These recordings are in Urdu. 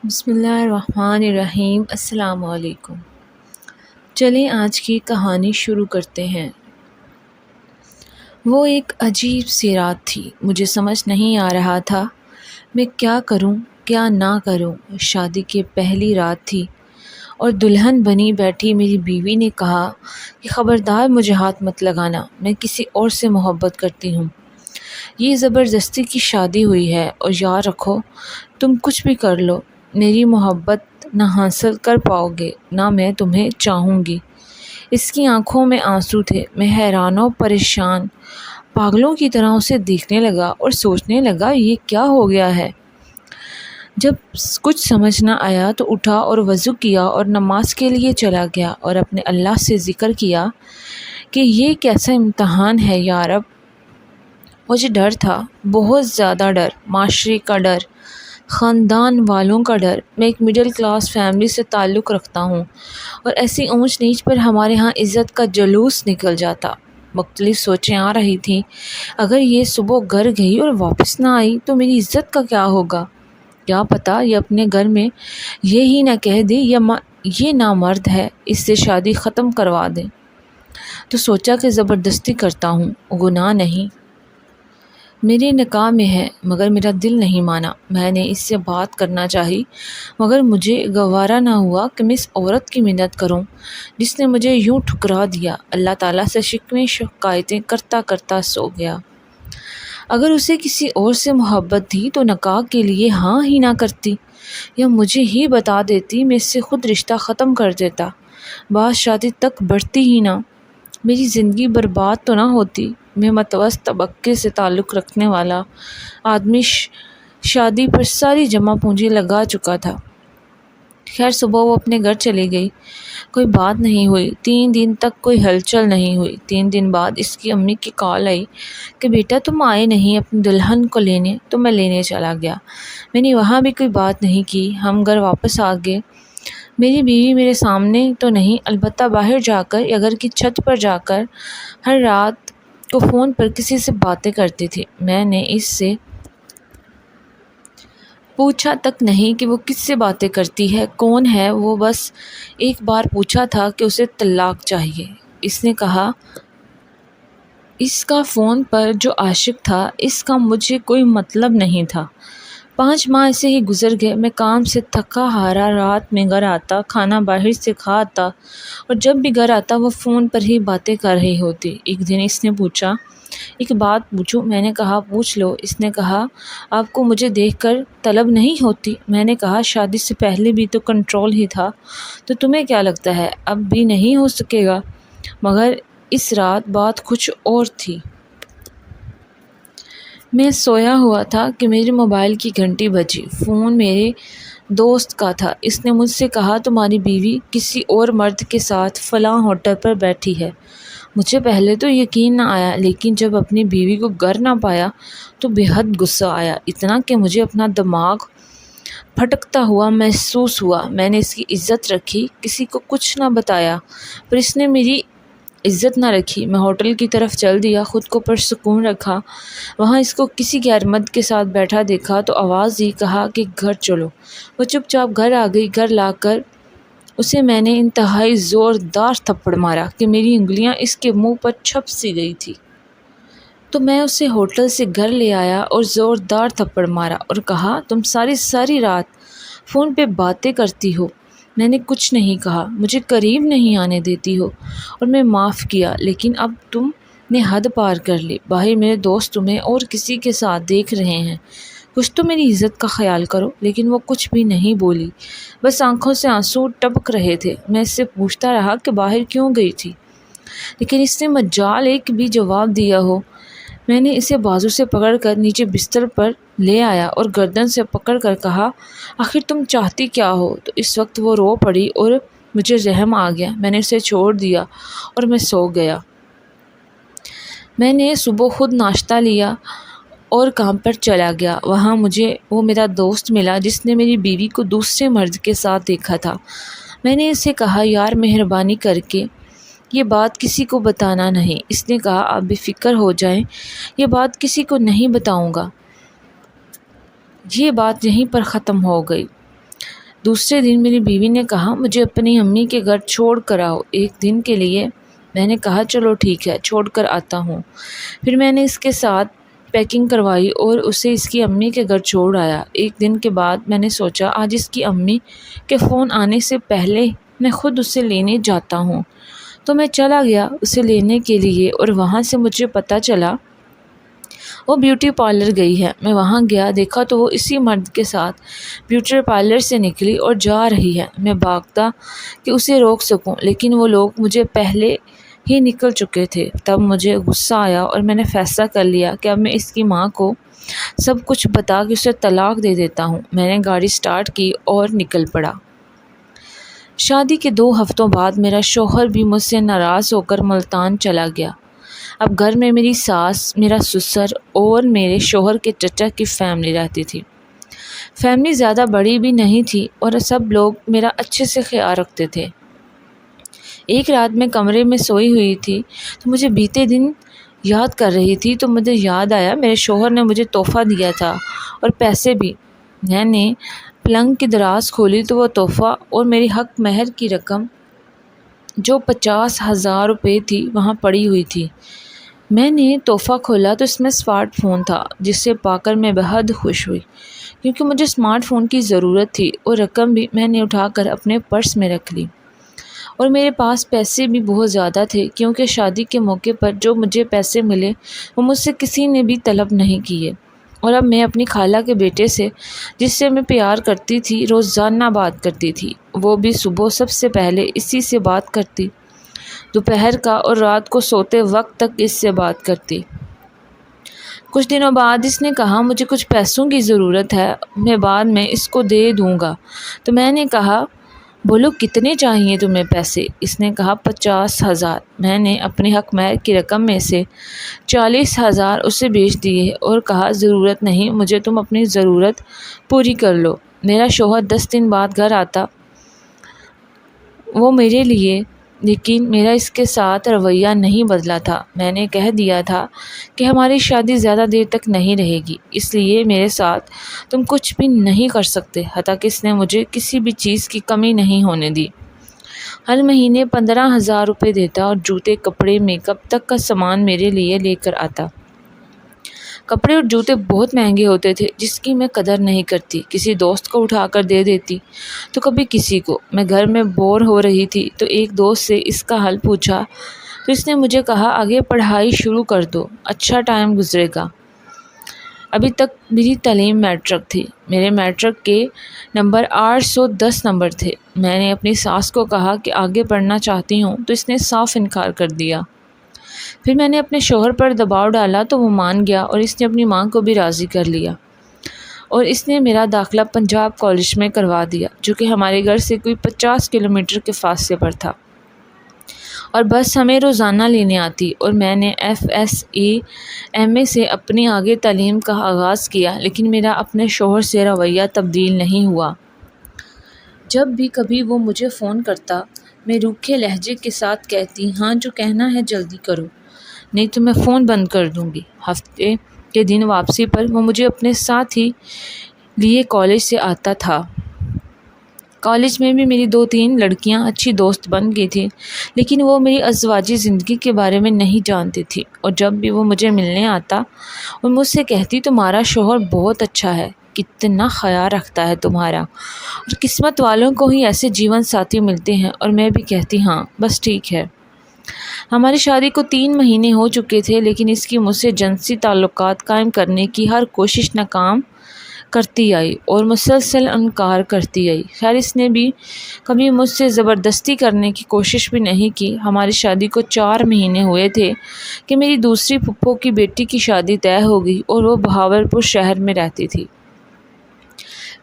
بسم اللہ الرحمن الرحیم۔ السلام علیکم۔ چلیں آج کی کہانی شروع کرتے ہیں۔ وہ ایک عجیب سی رات تھی، مجھے سمجھ نہیں آ رہا تھا میں کیا کروں کیا نہ کروں۔ شادی کی پہلی رات تھی اور دلہن بنی بیٹھی میری بیوی نے کہا کہ خبردار مجھے ہاتھ مت لگانا، میں کسی اور سے محبت کرتی ہوں۔ یہ زبردستی کی شادی ہوئی ہے اور یاد رکھو تم کچھ بھی کر لو میری محبت نہ حاصل کر پاؤ گے نہ میں تمہیں چاہوں گی۔ اس کی آنکھوں میں آنسو تھے۔ میں حیران و پریشان پاگلوں کی طرح اسے دیکھنے لگا اور سوچنے لگا یہ کیا ہو گیا ہے۔ جب کچھ سمجھ نہ آیا تو اٹھا اور وضو کیا اور نماز کے لیے چلا گیا اور اپنے اللہ سے ذکر کیا کہ یہ کیسا امتحان ہے یا رب۔ مجھے ڈر تھا، بہت زیادہ ڈر، معاشرے کا ڈر، خاندان والوں کا ڈر۔ میں ایک مڈل کلاس فیملی سے تعلق رکھتا ہوں اور ایسی اونچ نیچ پر ہمارے ہاں عزت کا جلوس نکل جاتا۔ مختلف سوچیں آ رہی تھیں، اگر یہ صبح گھر گئی اور واپس نہ آئی تو میری عزت کا کیا ہوگا؟ کیا پتہ یہ اپنے گھر میں یہی نہ کہہ دے یہ نامرد ہے، اس سے شادی ختم کروا دیں۔ تو سوچا کہ زبردستی کرتا ہوں، گناہ نہیں، میرے نکاح میں ہے، مگر میرا دل نہیں مانا۔ میں نے اس سے بات کرنا چاہی مگر مجھے گوارا نہ ہوا کہ میں اس عورت کی منت کروں جس نے مجھے یوں ٹھکرا دیا۔ اللہ تعالیٰ سے شکوے شکایتیں کرتا کرتا سو گیا۔ اگر اسے کسی اور سے محبت تھی تو نکاح کے لیے ہاں ہی نہ کرتی یا مجھے ہی بتا دیتی، میں اس سے خود رشتہ ختم کر دیتا، بات شادی تک بڑھتی ہی نہ، میری زندگی برباد تو نہ ہوتی۔ میں متوسط طبقے سے تعلق رکھنے والا آدمی شادی پر ساری جمع پونجی لگا چکا تھا۔ خیر صبح وہ اپنے گھر چلی گئی، کوئی بات نہیں ہوئی، 3 دن تک کوئی ہلچل نہیں ہوئی۔ 3 دن بعد اس کی امی کی کال آئی کہ بیٹا تم آئے نہیں اپنی دلہن کو لینے، تو میں لینے چلا گیا۔ میں نے وہاں بھی کوئی بات نہیں کی، ہم گھر واپس آ گئے۔ میری بیوی میرے سامنے تو نہیں، البتہ باہر جا کر یا گھر کی چھت پر جا کر ہر رات کو فون پر کسی سے باتیں کرتی تھی۔ میں نے اس سے پوچھا تک نہیں کہ وہ کس سے باتیں کرتی ہے، کون ہے وہ، بس ایک بار پوچھا تھا کہ اسے طلاق چاہیے۔ اس نے کہا اس کا فون پر جو عاشق تھا اس کا مجھے کوئی مطلب نہیں تھا۔ 5 ماہ ایسے ہی گزر گئے۔ میں کام سے تھکا ہارا رات میں گھر آتا، کھانا باہر سے کھا آتا اور جب بھی گھر آتا وہ فون پر ہی باتیں کر رہی ہوتی۔ ایک دن اس نے پوچھا ایک بات پوچھوں؟ میں نے کہا پوچھ لو۔ اس نے کہا آپ کو مجھے دیکھ کر طلب نہیں ہوتی؟ میں نے کہا شادی سے پہلے بھی تو کنٹرول ہی تھا، تو تمہیں کیا لگتا ہے اب بھی نہیں ہو سکے گا؟ مگر اس رات بات کچھ اور تھی۔ میں سویا ہوا تھا کہ میرے موبائل کی گھنٹی بجی۔ فون میرے دوست کا تھا۔ اس نے مجھ سے کہا تمہاری بیوی کسی اور مرد کے ساتھ فلاں ہوٹل پر بیٹھی ہے۔ مجھے پہلے تو یقین نہ آیا، لیکن جب اپنی بیوی کو گھر نہ پایا تو بے حد غصہ آیا، اتنا کہ مجھے اپنا دماغ پھٹکتا ہوا محسوس ہوا۔ میں نے اس کی عزت رکھی، کسی کو کچھ نہ بتایا، پر اس نے میری عزت نہ رکھی۔ میں ہوٹل کی طرف چل دیا، خود کو پرسکون رکھا۔ وہاں اس کو کسی غیر مرد کے ساتھ بیٹھا دیکھا تو آواز دی، کہا کہ گھر چلو۔ وہ چپ چاپ گھر آ گئی۔ گھر لا کر اسے میں نے انتہائی زوردار تھپڑ مارا کہ میری انگلیاں اس کے منہ پر چھپ سی گئی تھی۔ تو میں اسے ہوٹل سے گھر لے آیا اور زوردار تھپڑ مارا اور کہا تم ساری رات فون پہ باتیں کرتی ہو۔ میں نے کچھ نہیں کہا، مجھے قریب نہیں آنے دیتی ہو اور میں معاف کیا، لیکن اب تم نے حد پار کر لی۔ باہر میرے دوست تمہیں اور کسی کے ساتھ دیکھ رہے ہیں، کچھ تو میری عزت کا خیال کرو۔ لیکن وہ کچھ بھی نہیں بولی، بس آنکھوں سے آنسو ٹپک رہے تھے۔ میں اس سے پوچھتا رہا کہ باہر کیوں گئی تھی، لیکن اس نے مجال ایک بھی جواب دیا ہو۔ میں نے اسے بازو سے پکڑ کر نیچے بستر پر لے آیا اور گردن سے پکڑ کر کہا آخر تم چاہتی کیا ہو؟ تو اس وقت وہ رو پڑی اور مجھے رحم آ گیا۔ میں نے اسے چھوڑ دیا اور میں سو گیا۔ میں نے صبح خود ناشتہ لیا اور کام پر چلا گیا۔ وہاں مجھے وہ میرا دوست ملا جس نے میری بیوی کو دوسرے مرد کے ساتھ دیکھا تھا۔ میں نے اسے کہا یار مہربانی کر کے یہ بات کسی کو بتانا نہیں۔ اس نے کہا آپ بے فکر ہو جائیں، یہ بات کسی کو نہیں بتاؤں گا۔ یہ بات یہیں پر ختم ہو گئی۔ دوسرے دن میری بیوی نے کہا مجھے اپنی امی کے گھر چھوڑ کر آؤ ایک دن کے لیے۔ میں نے کہا چلو ٹھیک ہے، چھوڑ کر آتا ہوں۔ پھر میں نے اس کے ساتھ پیکنگ کروائی اور اسے اس کی امی کے گھر چھوڑ آیا۔ ایک دن کے بعد میں نے سوچا آج اس کی امی کے فون آنے سے پہلے میں خود اسے لینے جاتا ہوں، تو میں چلا گیا اسے لینے کے لیے، اور وہاں سے مجھے پتہ چلا وہ بیوٹی پارلر گئی ہے۔ میں وہاں گیا، دیکھا تو وہ اسی مرد کے ساتھ بیوٹی پارلر سے نکلی اور جا رہی ہے۔ میں بھاگتا کہ اسے روک سکوں، لیکن وہ لوگ مجھے پہلے ہی نکل چکے تھے۔ تب مجھے غصہ آیا اور میں نے فیصلہ کر لیا کہ اب میں اس کی ماں کو سب کچھ بتا کے اسے طلاق دے دیتا ہوں۔ میں نے گاڑی سٹارٹ کی اور نکل پڑا۔ شادی کے 2 ہفتوں بعد میرا شوہر بھی مجھ سے ناراض ہو کر ملتان چلا گیا۔ اب گھر میں میری ساس، میرا سسر اور میرے شوہر کے چچا کی فیملی رہتی تھی۔ فیملی زیادہ بڑی بھی نہیں تھی اور سب لوگ میرا اچھے سے خیال رکھتے تھے۔ ایک رات میں کمرے میں سوئی ہوئی تھی تو مجھے بیتے دن یاد کر رہی تھی، تو مجھے یاد آیا میرے شوہر نے مجھے تحفہ دیا تھا اور پیسے بھی۔ میں نے پلنگ کی دراز کھولی تو وہ تحفہ اور میری حق مہر کی رقم جو 50,000 روپے تھی وہاں پڑی ہوئی تھی۔ میں نے تحفہ کھولا تو اس میں اسمارٹ فون تھا، جسے پا کر میں بہت خوش ہوئی، کیونکہ مجھے اسمارٹ فون کی ضرورت تھی، اور رقم بھی میں نے اٹھا کر اپنے پرس میں رکھ لی۔ اور میرے پاس پیسے بھی بہت زیادہ تھے، کیونکہ شادی کے موقع پر جو مجھے پیسے ملے وہ مجھ سے کسی نے بھی طلب نہیں کیے۔ اور اب میں اپنی خالہ کے بیٹے سے، جس سے میں پیار کرتی تھی، روزانہ بات کرتی تھی۔ وہ بھی صبح سب سے پہلے اسی سے بات کرتی، دوپہر کا اور رات کو سوتے وقت تک اس سے بات کرتی۔ کچھ دنوں بعد اس نے کہا مجھے کچھ پیسوں کی ضرورت ہے، میں بعد میں اس کو دے دوں گا۔ تو میں نے کہا بولو کتنے چاہیے تمہیں پیسے؟ اس نے کہا 50,000۔ میں نے اپنے حق مہر کی رقم میں سے 40,000 اسے بیچ دیے اور کہا ضرورت نہیں، مجھے تم اپنی ضرورت پوری کر لو۔ میرا شوہر 10 دن بعد گھر آتا وہ میرے لیے، لیکن میرا اس کے ساتھ رویہ نہیں بدلا تھا۔ میں نے کہہ دیا تھا کہ ہماری شادی زیادہ دیر تک نہیں رہے گی، اس لیے میرے ساتھ تم کچھ بھی نہیں کر سکتے۔ حتیٰ کہ اس نے مجھے کسی بھی چیز کی کمی نہیں ہونے دی۔ ہر مہینے 15,000 روپے دیتا اور جوتے، کپڑے، میک اپ تک کا سامان میرے لیے لے کر آتا۔ کپڑے اور جوتے بہت مہنگے ہوتے تھے، جس کی میں قدر نہیں کرتی، کسی دوست کو اٹھا کر دے دیتی تو کبھی کسی کو۔ میں گھر میں بور ہو رہی تھی تو ایک دوست سے اس کا حل پوچھا تو اس نے مجھے کہا آگے پڑھائی شروع کر دو، اچھا ٹائم گزرے گا۔ ابھی تک میری تعلیم میٹرک تھی، میرے میٹرک کے نمبر 810 نمبر تھے۔ میں نے اپنی ساس کو کہا کہ آگے پڑھنا چاہتی ہوں تو اس نے صاف انکار کر دیا۔ پھر میں نے اپنے شوہر پر دباؤ ڈالا تو وہ مان گیا اور اس نے اپنی ماں کو بھی راضی کر لیا، اور اس نے میرا داخلہ پنجاب کالج میں کروا دیا، جو کہ ہمارے گھر سے کوئی 50 کلومیٹر کے فاصلے پر تھا، اور بس ہمیں روزانہ لینے آتی۔ اور میں نے FSA-MA سے اپنی آگے تعلیم کا آغاز کیا، لیکن میرا اپنے شوہر سے رویہ تبدیل نہیں ہوا۔ جب بھی کبھی وہ مجھے فون کرتا، میں روکھے لہجے کے ساتھ کہتی ہاں جو کہنا ہے جلدی کرو، نہیں تو میں فون بند کر دوں گی۔ ہفتے کے دن واپسی پر وہ مجھے اپنے ساتھ ہی لیے کالج سے آتا تھا۔ کالج میں بھی میری 2-3 لڑکیاں اچھی دوست بن گئی تھیں، لیکن وہ میری ازدواجی زندگی کے بارے میں نہیں جانتی تھی۔ اور جب بھی وہ مجھے ملنے آتا اور مجھ سے کہتی تمہارا شوہر بہت اچھا ہے، کتنا خیال رکھتا ہے تمہارا، اور قسمت والوں کو ہی ایسے جیون ساتھی ملتے ہیں، اور میں بھی کہتی ہاں بس ٹھیک ہے۔ ہماری شادی کو 3 مہینے ہو چکے تھے، لیکن اس کی مجھ سے جنسی تعلقات قائم کرنے کی ہر کوشش ناکام کرتی آئی اور مسلسل انکار کرتی آئی۔ خیر اس نے بھی کبھی مجھ سے زبردستی کرنے کی کوشش بھی نہیں کی۔ ہماری شادی کو 4 مہینے ہوئے تھے کہ میری دوسری پھپھو کی بیٹی کی شادی طے ہو گئی، اور وہ بہاولپور شہر میں رہتی تھی۔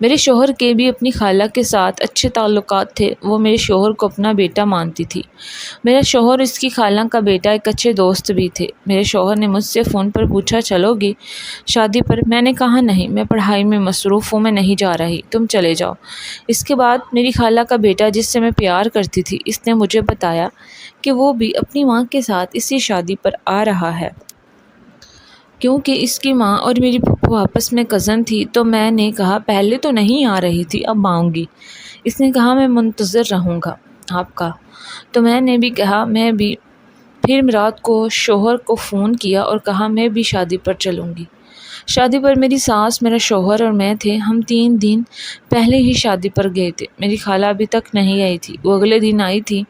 میرے شوہر کے بھی اپنی خالہ کے ساتھ اچھے تعلقات تھے، وہ میرے شوہر کو اپنا بیٹا مانتی تھی۔ میرا شوہر اور اس کی خالہ کا بیٹا ایک اچھے دوست بھی تھے۔ میرے شوہر نے مجھ سے فون پر پوچھا چلو گی شادی پر؟ میں نے کہا نہیں، میں پڑھائی میں مصروف ہوں، میں نہیں جا رہی، تم چلے جاؤ۔ اس کے بعد میری خالہ کا بیٹا جس سے میں پیار کرتی تھی، اس نے مجھے بتایا کہ وہ بھی اپنی ماں کے ساتھ اسی شادی پر آ رہا ہے۔ کیونکہ اس کی ماں اور میری پھوپھو آپس میں کزن تھی، تو میں نے کہا پہلے تو نہیں آ رہی تھی، اب آؤں گی۔ اس نے کہا میں منتظر رہوں گا آپ کا۔ تو میں نے بھی کہا میں بھی۔ پھر رات کو شوہر کو فون کیا اور کہا میں بھی شادی پر چلوں گی۔ شادی پر میری ساس، میرا شوہر اور میں تھے۔ ہم 3 دن پہلے ہی شادی پر گئے تھے۔ میری خالہ ابھی تک نہیں آئی تھی، وہ اگلے دن آئی تھی۔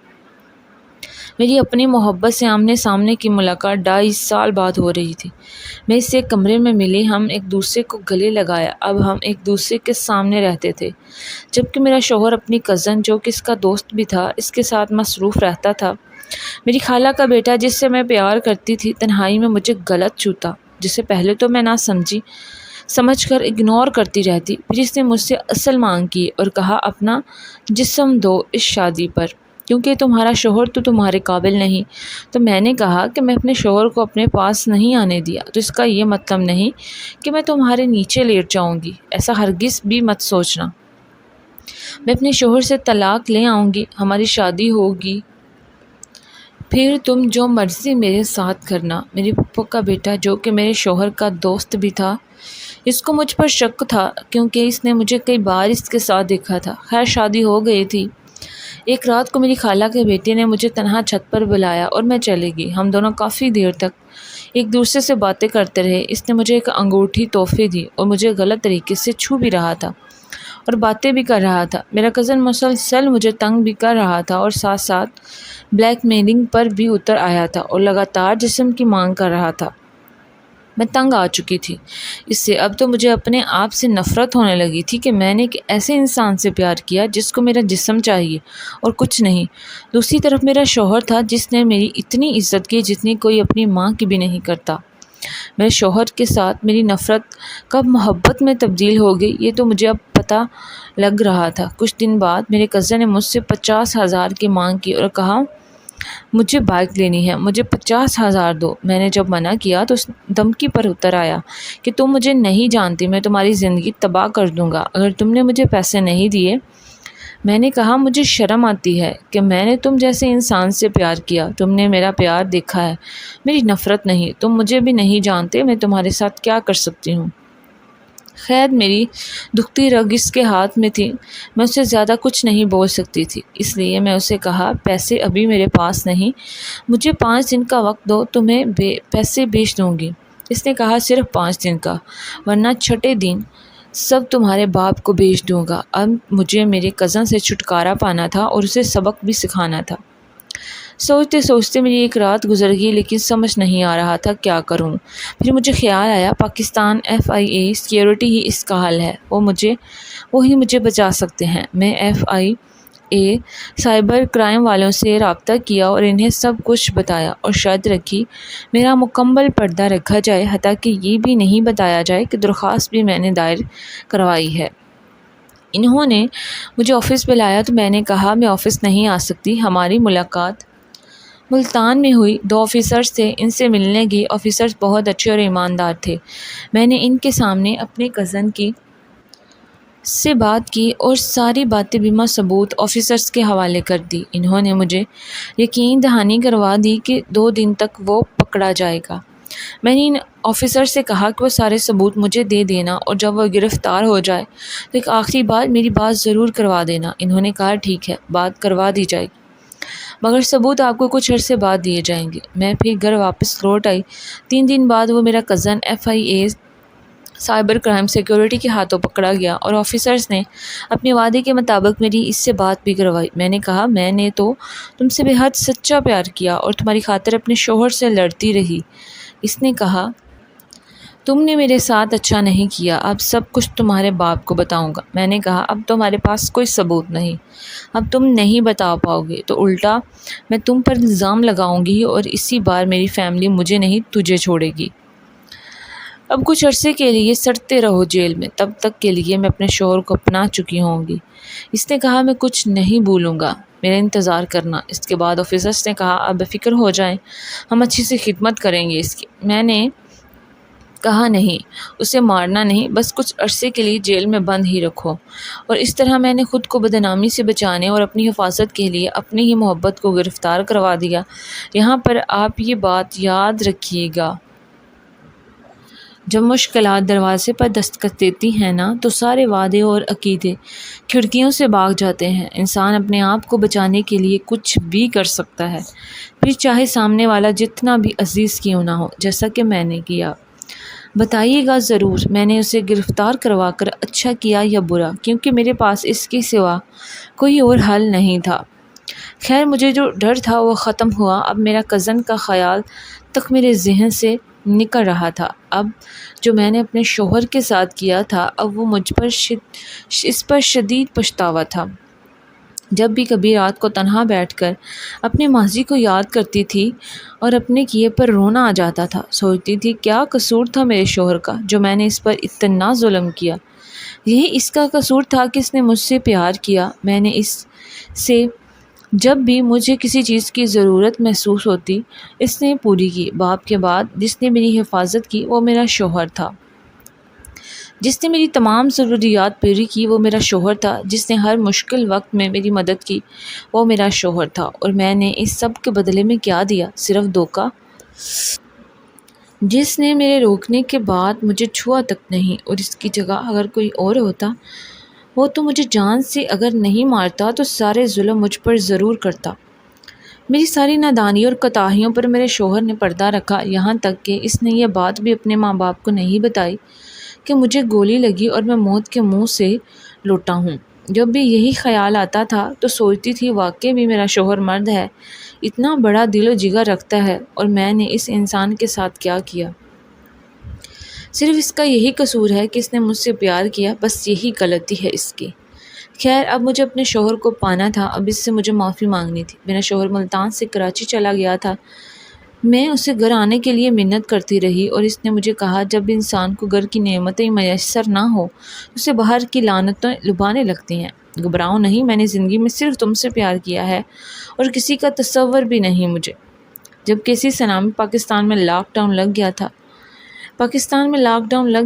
میری اپنی محبت سے آمنے سامنے کی ملاقات 2.5 سال بعد ہو رہی تھی۔ میں اس سے ایک کمرے میں ملی، ہم ایک دوسرے کو گلے لگایا۔ اب ہم ایک دوسرے کے سامنے رہتے تھے، جبکہ میرا شوہر اپنی کزن، جو کہ اس کا دوست بھی تھا، اس کے ساتھ مصروف رہتا تھا۔ میری خالہ کا بیٹا، جس سے میں پیار کرتی تھی، تنہائی میں مجھے غلط چھوتا، جسے پہلے تو میں نہ سمجھ کر اگنور کرتی رہتی۔ پھر اس نے مجھ سے اصل مانگ کی اور کہا اپنا جسم دو اس شادی پر، کیونکہ تمہارا شوہر تو تمہارے قابل نہیں۔ تو میں نے کہا کہ میں اپنے شوہر کو اپنے پاس نہیں آنے دیا، تو اس کا یہ مطلب نہیں کہ میں تمہارے نیچے لیٹ جاؤں گی، ایسا ہرگز بھی مت سوچنا۔ میں اپنے شوہر سے طلاق لے آؤں گی، ہماری شادی ہوگی، پھر تم جو مرضی میرے ساتھ کرنا۔ میری پھپھو کا بیٹا، جو کہ میرے شوہر کا دوست بھی تھا، اس کو مجھ پر شک تھا، کیونکہ اس نے مجھے کئی بار اس کے ساتھ دیکھا تھا۔ خیر شادی ہو گئی تھی۔ ایک رات کو میری خالہ کے بیٹے نے مجھے تنہا چھت پر بلایا اور میں چلی گئی۔ ہم دونوں کافی دیر تک ایک دوسرے سے باتیں کرتے رہے۔ اس نے مجھے ایک انگوٹھی تحفے دی اور مجھے غلط طریقے سے چھو بھی رہا تھا اور باتیں بھی کر رہا تھا۔ میرا کزن مسلسل مجھے تنگ بھی کر رہا تھا اور ساتھ ساتھ بلیک میلنگ پر بھی اتر آیا تھا اور لگاتار جسم کی مانگ کر رہا تھا۔ میں تنگ آ چکی تھی اس سے۔ اب تو مجھے اپنے آپ سے نفرت ہونے لگی تھی کہ میں نے ایک ایسے انسان سے پیار کیا جس کو میرا جسم چاہیے اور کچھ نہیں۔ دوسری طرف میرا شوہر تھا، جس نے میری اتنی عزت کی جتنی کوئی اپنی ماں کی بھی نہیں کرتا۔ میرے شوہر کے ساتھ میری نفرت کب محبت میں تبدیل ہو گئی، یہ تو مجھے اب پتہ لگ رہا تھا۔ کچھ دن بعد میرے کزن نے مجھ سے 50,000 کی مانگ کی اور کہا مجھے بائک لینی ہے، مجھے 50,000 دو۔ میں نے جب منع کیا تو اس دھمکی پر اتر آیا کہ تم مجھے نہیں جانتی، میں تمہاری زندگی تباہ کر دوں گا اگر تم نے مجھے پیسے نہیں دیے۔ میں نے کہا مجھے شرم آتی ہے کہ میں نے تم جیسے انسان سے پیار کیا، تم نے میرا پیار دیکھا ہے، میری نفرت نہیں۔ تم مجھے بھی نہیں جانتے، میں تمہارے ساتھ کیا کر سکتی ہوں۔ خیر میری دکھتی رگ اس کے ہاتھ میں تھی، میں اسے زیادہ کچھ نہیں بول سکتی تھی، اس لیے میں اسے کہا پیسے ابھی میرے پاس نہیں، مجھے 5 دن کا وقت دو، تمہیں پیسے بھیج دوں گی۔ اس نے کہا صرف 5 دن کا، ورنہ چھٹے دن سب تمہارے باپ کو بھیج دوں گا۔ اب مجھے میرے کزن سے چھٹکارا پانا تھا اور اسے سبق بھی سکھانا تھا۔ سوچتے سوچتے میری ایک رات گزر گئی، لیکن سمجھ نہیں آ رہا تھا کیا کروں۔ پھر مجھے خیال آیا پاکستان FIA سیکیورٹی ہی اس کا حل ہے، وہی مجھے بچا سکتے ہیں۔ میں FIA سائبر کرائم والوں سے رابطہ کیا اور انہیں سب کچھ بتایا اور شرط رکھی میرا مکمل پردہ رکھا جائے، حتیٰ کہ یہ بھی نہیں بتایا جائے کہ درخواست بھی میں نے دائر کروائی ہے۔ انہوں نے مجھے آفس بلایا تو میں نے کہا میں آفس نہیں آ سکتی۔ ہماری ملاقات ملتان میں ہوئی، 2 آفیسرز تھے، ان سے ملنے گئی۔ آفیسرز بہت اچھے اور ایماندار تھے۔ میں نے ان کے سامنے اپنے کزن سے بات کی اور ساری باتیں بما ثبوت آفیسرز کے حوالے کر دی۔ انہوں نے مجھے یقین دہانی کروا دی کہ 2 دن تک وہ پکڑا جائے گا۔ میں نے ان آفیسر سے کہا کہ وہ سارے ثبوت مجھے دے دینا اور جب وہ گرفتار ہو جائے تو ایک آخری بار میری بات ضرور کروا دینا۔ انہوں نے کہا ٹھیک ہے، بات کروا دی جائے گی، مگر ثبوت آپ کو کچھ عرصے بعد دیے جائیں گے۔ میں پھر گھر واپس لوٹ آئی۔ 3 دن بعد وہ میرا cousin FIA cyber crime security کے ہاتھوں پکڑا گیا اور آفیسرز نے اپنے وعدے کے مطابق میری اس سے بات بھی کروائی۔ میں نے کہا میں نے تو تم سے بے حد سچا پیار کیا اور تمہاری خاطر اپنے شوہر سے لڑتی رہی۔ اس نے کہا تم نے میرے ساتھ اچھا نہیں کیا، اب سب کچھ تمہارے باپ کو بتاؤں گا۔ میں نے کہا اب تمہارے پاس کوئی ثبوت نہیں، اب تم نہیں بتا پاؤ گے تو الٹا میں تم پر الزام لگاؤں گی اور اسی بار میری فیملی مجھے نہیں تجھے چھوڑے گی۔ اب کچھ عرصے کے لیے سڑتے رہو جیل میں، تب تک کے لیے میں اپنے شوہر کو اپنا چکی ہوں گی۔ اس نے کہا میں کچھ نہیں بھولوں گا، میرا انتظار کرنا۔ اس کے بعد آفیسرز نے کہا آپ بے فکر ہو جائیں، ہم اچھی سی خدمت کریں گے اس کی۔ میں نے کہا نہیں، اسے مارنا نہیں، بس کچھ عرصے کے لیے جیل میں بند ہی رکھو۔ اور اس طرح میں نے خود کو بدنامی سے بچانے اور اپنی حفاظت کے لیے اپنی ہی محبت کو گرفتار کروا دیا۔ یہاں پر آپ یہ بات یاد رکھیے گا جب مشکلات دروازے پر دستک دیتی ہیں نا تو سارے وعدے اور عقیدے کھڑکیوں سے بھاگ جاتے ہیں۔ انسان اپنے آپ کو بچانے کے لیے کچھ بھی کر سکتا ہے، پھر چاہے سامنے والا جتنا بھی عزیز کیوں نہ ہو، جیسا کہ میں نے کیا۔ بتائیے گا ضرور میں نے اسے گرفتار کروا کر اچھا کیا یا برا، کیونکہ میرے پاس اس کے سوا کوئی اور حل نہیں تھا۔ خیر مجھے جو ڈر تھا وہ ختم ہوا۔ اب میرا کزن کا خیال تک میرے ذہن سے نکل رہا تھا۔ اب جو میں نے اپنے شوہر کے ساتھ کیا تھا، اب وہ مجھ پر اس پر شدید پچھتاوا تھا۔ جب بھی کبھی رات کو تنہا بیٹھ کر اپنے ماضی کو یاد کرتی تھی اور اپنے کیے پر رونا آ جاتا تھا، سوچتی تھی کیا قصور تھا میرے شوہر کا جو میں نے اس پر اتنا ظلم کیا۔ یہی اس کا قصور تھا کہ اس نے مجھ سے پیار کیا۔ میں نے اس سے جب بھی مجھے کسی چیز کی ضرورت محسوس ہوتی، اس نے پوری کی۔ باپ کے بعد جس نے میری حفاظت کی وہ میرا شوہر تھا۔ جس نے میری تمام ضروریات پوری کی وہ میرا شوہر تھا۔ جس نے ہر مشکل وقت میں میری مدد کی وہ میرا شوہر تھا۔ اور میں نے اس سب کے بدلے میں کیا دیا؟ صرف دھوکہ۔ جس نے میرے روکنے کے بعد مجھے چھوا تک نہیں، اور اس کی جگہ اگر کوئی اور ہوتا وہ تو مجھے جان سے اگر نہیں مارتا تو سارے ظلم مجھ پر ضرور کرتا۔ میری ساری نادانی اور کوتاہیوں پر میرے شوہر نے پردہ رکھا، یہاں تک کہ اس نے یہ بات بھی اپنے ماں باپ کو نہیں بتائی کہ مجھے گولی لگی اور میں موت کے منہ سے لوٹا ہوں۔ جب بھی یہی خیال آتا تھا تو سوچتی تھی واقعی بھی میرا شوہر مرد ہے، اتنا بڑا دل و جگر رکھتا ہے، اور میں نے اس انسان کے ساتھ کیا کیا؟ صرف اس کا یہی قصور ہے کہ اس نے مجھ سے پیار کیا، بس یہی غلطی ہے اس کی۔ خیر اب مجھے اپنے شوہر کو پانا تھا، اب اس سے مجھے معافی مانگنی تھی۔ میرا شوہر ملتان سے کراچی چلا گیا تھا۔ میں اسے گھر آنے کے لیے منت کرتی رہی، اور اس نے مجھے کہا جب انسان کو گھر کی نعمتیں میسر نہ ہو اسے باہر کی لعنتیں لبھانے لگتی ہیں۔ گھبراؤ نہیں، میں نے زندگی میں صرف تم سے پیار کیا ہے اور کسی کا تصور بھی نہیں مجھے۔ جب کسی سنامی پاکستان میں لاک ڈاؤن لگ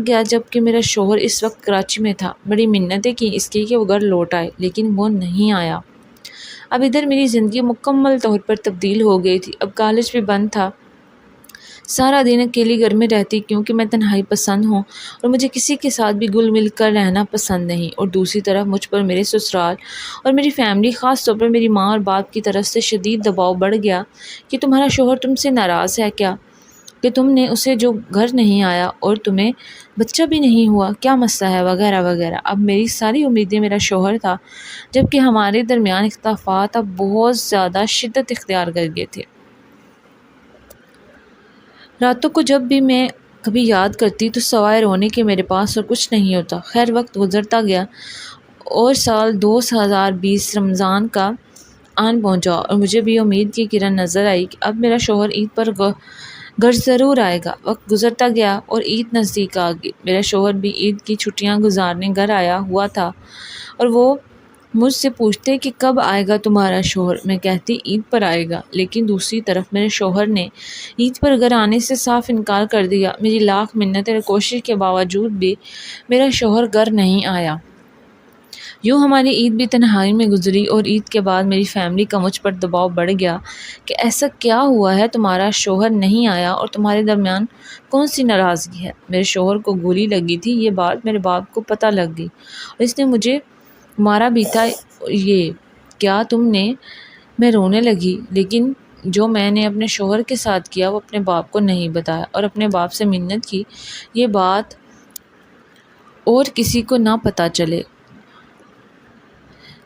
گیا جبکہ میرا شوہر اس وقت کراچی میں تھا، بڑی منتیں کی اس کی کہ وہ گھر لوٹ آئے، لیکن وہ نہیں آیا۔ اب ادھر میری زندگی مکمل طور پر تبدیل ہو گئی تھی۔ اب کالج بھی بند تھا، سارا دن اکیلی گھر میں رہتی کیونکہ میں تنہائی پسند ہوں اور مجھے کسی کے ساتھ بھی گل مل کر رہنا پسند نہیں۔ اور دوسری طرف مجھ پر میرے سسرال اور میری فیملی، خاص طور پر میری ماں اور باپ کی طرف سے شدید دباؤ بڑھ گیا کہ تمہارا شوہر تم سے ناراض ہے کیا، کہ تم نے اسے جو گھر نہیں آیا اور تمہیں بچہ بھی نہیں ہوا، کیا مسئلہ ہے، وغیرہ وغیرہ۔ اب میری ساری امیدیں میرا شوہر تھا، جبکہ ہمارے درمیان اختلافات اب بہت زیادہ شدت اختیار کر گئے تھے۔ راتوں کو جب بھی میں کبھی یاد کرتی تو سوائے رونے کے میرے پاس اور کچھ نہیں ہوتا۔ خیر وقت گزرتا گیا اور سال 2020 رمضان کا آن پہنچا، اور مجھے بھی امید کی کرن نظر آئی کہ اب میرا شوہر عید پر گھر ضرور آئے گا۔ وقت گزرتا گیا اور عید نزدیک آ گئی۔ میرا شوہر بھی عید کی چھٹیاں گزارنے گھر آیا ہوا تھا، اور وہ مجھ سے پوچھتے کہ کب آئے گا تمہارا شوہر؟ میں کہتی عید پر آئے گا، لیکن دوسری طرف میرے شوہر نے عید پر گھر آنے سے صاف انکار کر دیا۔ میری لاکھ منتیں اور کوشش کے باوجود بھی میرا شوہر گھر نہیں آیا۔ یوں ہماری عید بھی تنہائی میں گزری، اور عید کے بعد میری فیملی کا مجھ پر دباؤ بڑھ گیا کہ ایسا کیا ہوا ہے تمہارا شوہر نہیں آیا اور تمہارے درمیان کون سی ناراضگی ہے؟ میرے شوہر کو گولی لگی تھی، یہ بات میرے باپ کو پتہ لگ گئی اور اس نے مجھے مارا بھی تھا۔ یہ کیا تم نے؟ میں رونے لگی، لیکن جو میں نے اپنے شوہر کے ساتھ کیا وہ اپنے باپ کو نہیں بتایا، اور اپنے باپ سے منت کی یہ بات اور کسی کو نہ پتہ چلے۔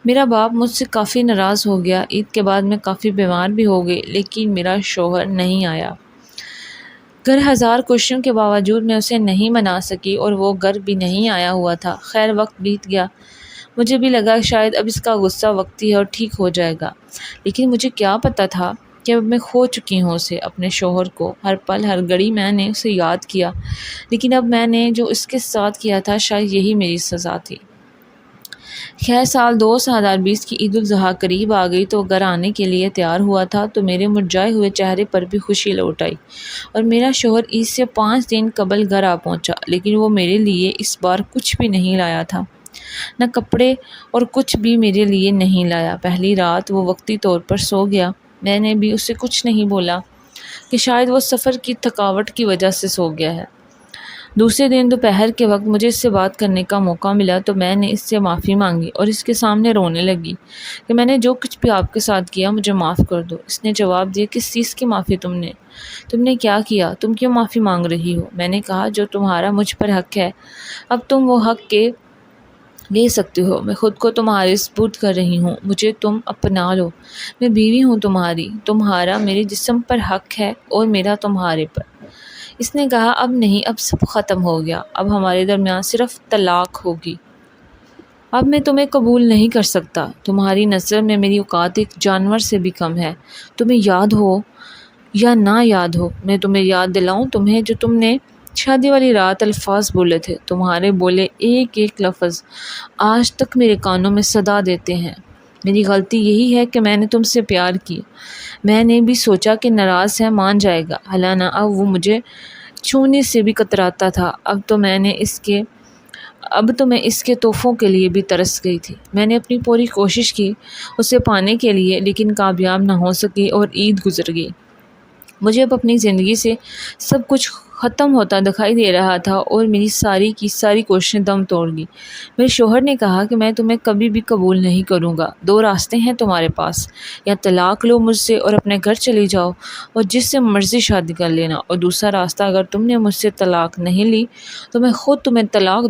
میرا باپ مجھ سے کافی ناراض ہو گیا۔ عید کے بعد میں کافی بیمار بھی ہو گئی، لیکن میرا شوہر نہیں آیا۔ گھر ہزار کوششوں کے باوجود میں اسے نہیں منا سکی، اور وہ گھر بھی نہیں آیا ہوا تھا۔ خیر وقت بیت گیا، مجھے بھی لگا شاید اب اس کا غصہ وقتی ہے اور ٹھیک ہو جائے گا، لیکن مجھے کیا پتہ تھا کہ اب میں کھو چکی ہوں اسے، اپنے شوہر کو۔ ہر پل ہر گھڑی میں نے اسے یاد کیا، لیکن اب میں نے جو اس کے ساتھ کیا تھا شاید یہی میری سزا تھی۔ خیر سال 2020 کی عید الاضحیٰ قریب آ گئی تو وہ گھر آنے کے لیے تیار ہوا تھا، تو میرے مرجھائے ہوئے چہرے پر بھی خوشی لوٹ آئی، اور میرا شوہر عید سے 5 دن قبل گھر آ پہنچا، لیکن وہ میرے لیے اس بار کچھ بھی نہیں لایا تھا، نہ کپڑے اور کچھ بھی میرے لیے نہیں لایا۔ پہلی رات وہ وقتی طور پر سو گیا۔ میں نے بھی اسے کچھ نہیں بولا کہ شاید وہ سفر کی تھکاوٹ کی وجہ سے سو گیا ہے۔ دوسرے دن دوپہر کے وقت مجھے اس سے بات کرنے کا موقع ملا تو میں نے اس سے معافی مانگی اور اس کے سامنے رونے لگی کہ میں نے جو کچھ بھی آپ کے ساتھ کیا مجھے معاف کر دو۔ اس نے جواب دیا، کس چیز کی معافی؟ تم نے کیا کیا؟ تم کیوں معافی مانگ رہی ہو؟ میں نے کہا، جو تمہارا مجھ پر حق ہے اب تم وہ حق کے لے سکتے ہو۔ میں خود کو تمہارے سپرد کر رہی ہوں، مجھے تم اپنا لو۔ میں بیوی ہوں تمہاری، تمہارا میرے جسم پر حق ہے اور میرا تمہارے پر۔ اس نے کہا، اب نہیں، اب سب ختم ہو گیا، اب ہمارے درمیان صرف طلاق ہوگی۔ اب میں تمہیں قبول نہیں کر سکتا، تمہاری نظر میں میری اوقات ایک جانور سے بھی کم ہے۔ تمہیں یاد ہو یا نہ یاد ہو، میں تمہیں یاد دلاؤں تمہیں جو تم نے شادی والی رات الفاظ بولے تھے۔ تمہارے بولے ایک ایک لفظ آج تک میرے کانوں میں صدا دیتے ہیں۔ میری غلطی یہی ہے کہ میں نے تم سے پیار کیا۔ میں نے بھی سوچا کہ ناراض ہے، مان جائے گا، حالانہ اب وہ مجھے چھونے سے بھی کتراتا تھا۔ اب تو میں اس کے تحفوں کے لیے بھی ترس گئی تھی۔ میں نے اپنی پوری کوشش کی اسے پانے کے لیے، لیکن کامیاب نہ ہو سکی اور عید گزر گئی۔ مجھے اب اپنی زندگی سے سب کچھ ختم ہوتا دکھائی دے رہا تھا اور میری ساری کی ساری کوششیں دم توڑ گئی۔ میرے شوہر نے کہا کہ میں تمہیں کبھی بھی قبول نہیں کروں گا۔ دو راستے ہیں تمہارے پاس، یا طلاق لو مجھ سے اور اپنے گھر چلی جاؤ اور جس سے مرضی شادی کر لینا، اور دوسرا راستہ، اگر تم نے مجھ سے طلاق نہیں لی تو میں خود تمہیں طلاق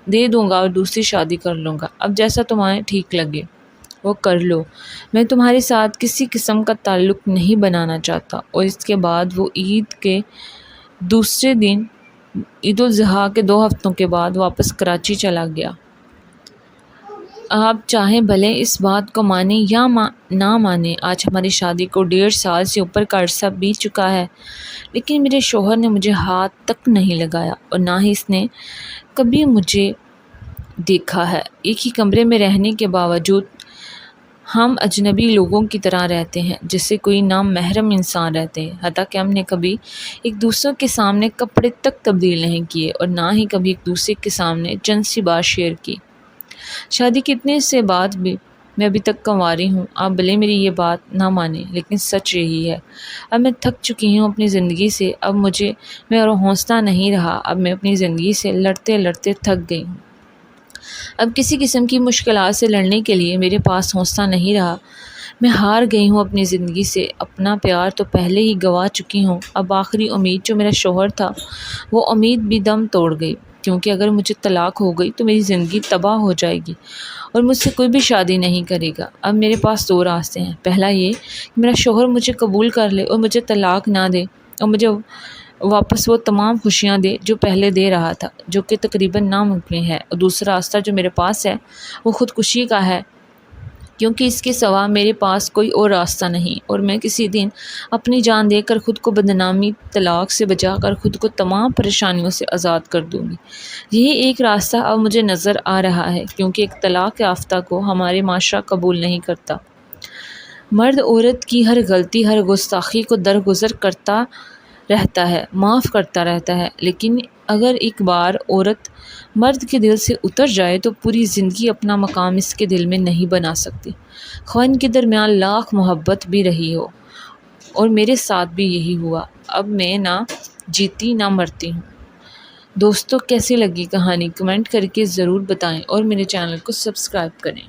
دے دوں گا اور دوسری شادی کر لوں گا۔ اب جیسا تمہیں ٹھیک لگے وہ کر لو۔ میں تمہارے ساتھ کسی قسم کا تعلق نہیں بنانا چاہتا۔ اور اس کے بعد وہ عید کے دوسرے دن، عید الاضحیٰ کے 2 ہفتوں کے بعد واپس کراچی چلا گیا۔ آپ چاہیں بھلے اس بات کو مانیں یا نہ مانیں، آج ہماری شادی کو 1.5 سال سے اوپر کا عرصہ بیت چکا ہے، لیکن میرے شوہر نے مجھے ہاتھ تک نہیں لگایا اور نہ ہی اس نے کبھی مجھے دیکھا ہے۔ ایک ہی کمرے میں رہنے کے باوجود ہم اجنبی لوگوں کی طرح رہتے ہیں، جیسے کوئی نامحرم انسان رہتے ہیں، حتیٰ کہ ہم نے کبھی ایک دوسرے کے سامنے کپڑے تک تبدیل نہیں کیے اور نہ ہی کبھی ایک دوسرے کے سامنے جنسی بات شیئر کی۔ شادی کے اتنے سے بعد بھی میں ابھی تک کنواری ہوں۔ آپ بھلے میری یہ بات نہ مانیں، لیکن سچ یہی ہے۔ اب میں تھک چکی ہوں اپنی زندگی سے، اب مجھے میرا حوصلہ نہیں رہا، اب میں اپنی زندگی سے لڑتے لڑتے تھک گئی ہوں۔ اب کسی قسم کی مشکلات سے لڑنے کے لیے میرے پاس حوصلہ نہیں رہا۔ میں ہار گئی ہوں اپنی زندگی سے، اپنا پیار تو پہلے ہی گنوا چکی ہوں۔ اب آخری امید جو میرا شوہر تھا، وہ امید بھی دم توڑ گئی، کیونکہ اگر مجھے طلاق ہو گئی تو میری زندگی تباہ ہو جائے گی اور مجھ سے کوئی بھی شادی نہیں کرے گا۔ اب میرے پاس 2 راستے ہیں، پہلا یہ کہ میرا شوہر مجھے قبول کر لے اور مجھے طلاق نہ دے اور مجھے واپس وہ تمام خوشیاں دے جو پہلے دے رہا تھا، جو کہ تقریباً ناممکن ہے، اور دوسرا راستہ جو میرے پاس ہے وہ خودکشی کا ہے، کیونکہ اس کے سوا میرے پاس کوئی اور راستہ نہیں، اور میں کسی دن اپنی جان دے کر خود کو بدنامی طلاق سے بچا کر خود کو تمام پریشانیوں سے آزاد کر دوں گی۔ یہی ایک راستہ اب مجھے نظر آ رہا ہے، کیونکہ ایک طلاق یافتہ کو ہمارے معاشرہ قبول نہیں کرتا۔ مرد عورت کی ہر غلطی، ہر گستاخی کو درگزر کرتا رہتا ہے، معاف کرتا رہتا ہے، لیکن اگر ایک بار عورت مرد کے دل سے اتر جائے تو پوری زندگی اپنا مقام اس کے دل میں نہیں بنا سکتی، خواہ ان کے درمیان لاکھ محبت بھی رہی ہو۔ اور میرے ساتھ بھی یہی ہوا، اب میں نہ جیتی نہ مرتی ہوں۔ دوستو، کیسی لگی کہانی؟ کمنٹ کر کے ضرور بتائیں اور میرے چینل کو سبسکرائب کریں۔